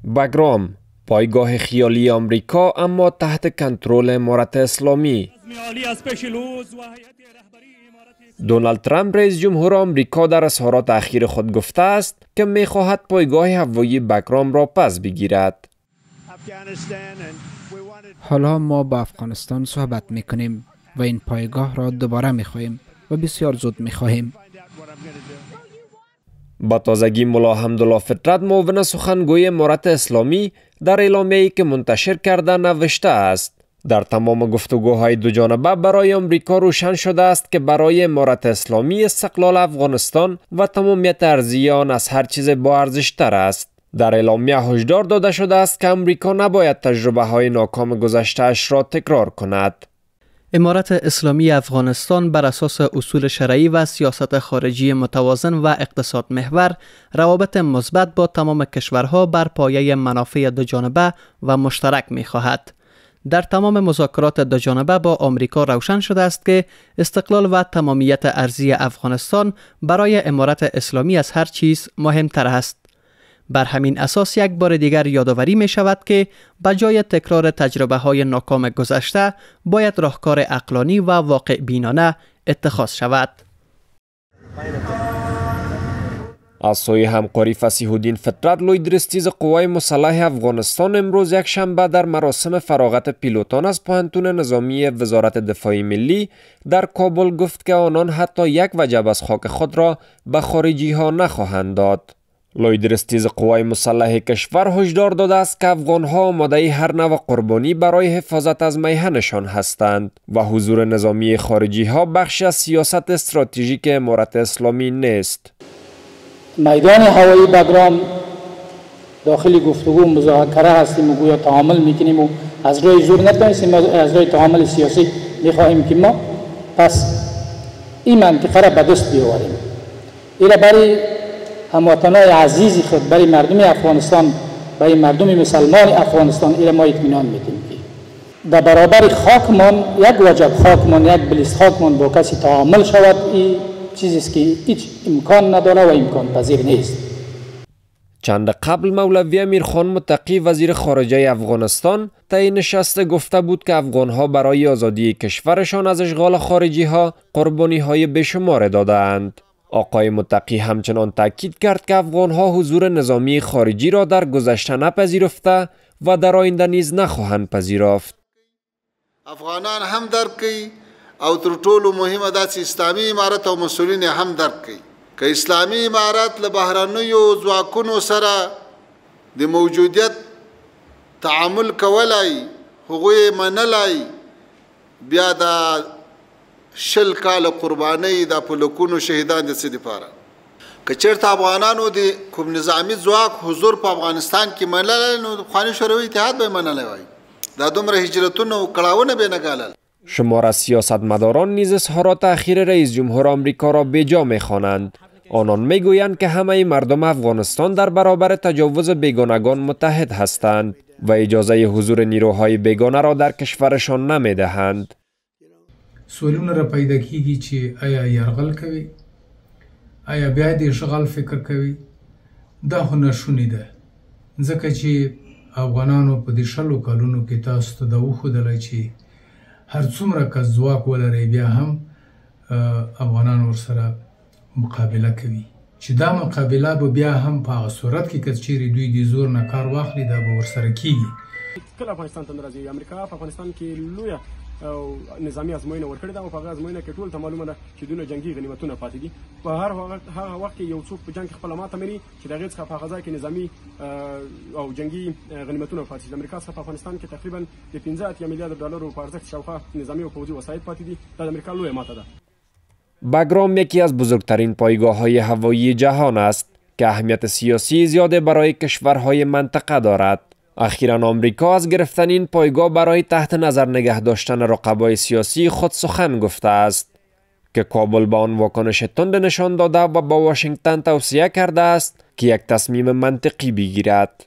باگرام، پایگاه خیالی آمریکا اما تحت کنترل امارت اسلامی. دونالد ترامپ رئیس جمهور آمریکا در اظهارات اخیر خود گفته است که می‌خواهد پایگاه هوایی باگرام را پس بگیرد. حالا ما با افغانستان صحبت می‌کنیم و این پایگاه را دوباره می‌خواهیم و بسیار زود می‌خواهیم. با تازگی ملا حمدالله فطرت معاون سخنگوی امارت اسلامی در اعلامیه‌ای که منتشر کرده نوشته است: در تمام گفتگوهای دو جانبه برای آمریکا روشن شده است که برای امارت اسلامی استقلال افغانستان و تمامیت ارضی آن از هر چیز با ارزش‌تر است. در اعلامیه هشدار داده شده است که آمریکا نباید تجربه‌های ناکام گذشته‌اش را تکرار کند. امارت اسلامی افغانستان بر اساس اصول شرعی و سیاست خارجی متوازن و اقتصاد محور روابط مثبت با تمام کشورها بر پایه منافع دوجانبه و مشترک می‌خواهد. در تمام مذاکرات دوجانبه با آمریکا روشن شده است که استقلال و تمامیت ارضی افغانستان برای امارت اسلامی از هر چیز مهمتر است. بر همین اساس یک بار دیگر یادآوری می شود که بجای تکرار تجربه های ناکام گذشته باید راهکار عقلانی و واقع بینانه اتخاذ شود. از سوی همکاری فصیح الدین فطرت، لوی درستیز قوای مسلح افغانستان امروز یک شنبه در مراسم فراغت پیلوتان از پوهنتون نظامی وزارت دفاع ملی در کابل گفت که آنان حتی یک وجب از خاک خود را به خارجی ها نخواهند داد. لوی درستیز قوای مسلح کشور هشدار داده است که افغان ها آماده هر نوع قربانی برای حفاظت از میهنشان هستند و حضور نظامی خارجی ها بخشی از سیاست استراتژیک امارت اسلامی نیست. میدان هوایی باگرام داخل گفتگو مذاکره هستیم و گویا تعامل میکنیم و از روی زور نتونستیم، از روی تعامل سیاسی میخواهیم که ما پس این منطقه را به دست بیاوریم. اینا برای هموطنای عزیزی خود، برای مردم افغانستان، برای مردم مسلمان افغانستان اینا ما اطمینان میدیم که در برابر خاکمان یک وجب خاکمان، یک بلیس خاکمان با کسی تعامل شود، این چیزی است که هیچ امکان نداره و امکان پذیر نیست. چند قبل مولوی امیرخان متقی وزیر خارجه افغانستان طی نشست گفته بود که افغانها برای آزادی کشورشان از اشغال خارجی ها قربانی های بیشمار دادند. آقای متقی همچنان تاکید کرد که افغانها حضور نظامی خارجی را در گذشته نپذیرفته و در آینده نیز نخواهند پذیرفت. افغانان هم درک کوي او تر ټولو مهمه دا چې اسلامي امارت او مسؤلین هم درک کوي که اسلامي امارت له بهرنیو ځواکونو سره د موجودیت تعامل کولای، هغوی منلای، بیا د شل کال قربانی د پلکونو شهیدان د څه دپاره که چېرته افغانانو د کوم نظامي ځواک حضور په افغانستان کې منلی نو د پخواني شوروي اتحاد به یې منلی وای، دا دومره هجرتونه و کړاوونه به یې نه ګالل. شمار از سیاستمداران نیز اظهارات اخیر رئیس جمهور آمریکا را بیجا می‌خوانند. آنان میگویند که همه مردم افغانستان در برابر تجاوز بیگانگان متحد هستند و اجازه حضور نیروهای بیگانه را در کشورشان نمیدهند. سوالونه را پیدا کیږي چې آیا یرغل کوي، آیا بیا د اشغال فکر کوي. دا خو ناشونې ده، ځکه چې افغانانو په دې 100 کلونو کې تاسو ته دا وښودلی چې هر څومره که ځواک ولري بیا هم افغانان ورسره مقابله کوي، چې دا مقابله به بیا هم په هغه صورت کې که چیرې دوی د زور نه کار واخلي دا به ورسره کیږي. کله افغانستان ته راځي، امریکا په افغانستان کې لویه نظامی ازموینه ورکړې ده او په هغه ازموینه کې ټول ته معلومه ده چې دونه جنگي غنیمتونه پاتې دي. په هغه وخت کې یو څوک په جنگ کې خپله ماته مني چې د هغې څخه په هغه ځای کې نظامي او جنگي غنیمتونه پاتې دي. د امریکا څخه په افغانستان کې تقریبا د 15 میلیارد ډالرو په ارزښت شاوخوا نظامي او پوځي وسایل پاتې دي. دا د امریکا لویه ماته ده. باگرام یکی از بزرگترین پایگاه‌های هوایی جهان است که اهمیت سیاسی زیاد برای کشورهای منطقه دارد. اخیراً آمریکا از گرفتن این پایگاه برای تحت نظر نگه داشتن رقبای سیاسی خود سخن گفته است که کابل به آن واکنش تند نشان داده و با واشنگتن توصیه کرده است که یک تصمیم منطقی بگیرد.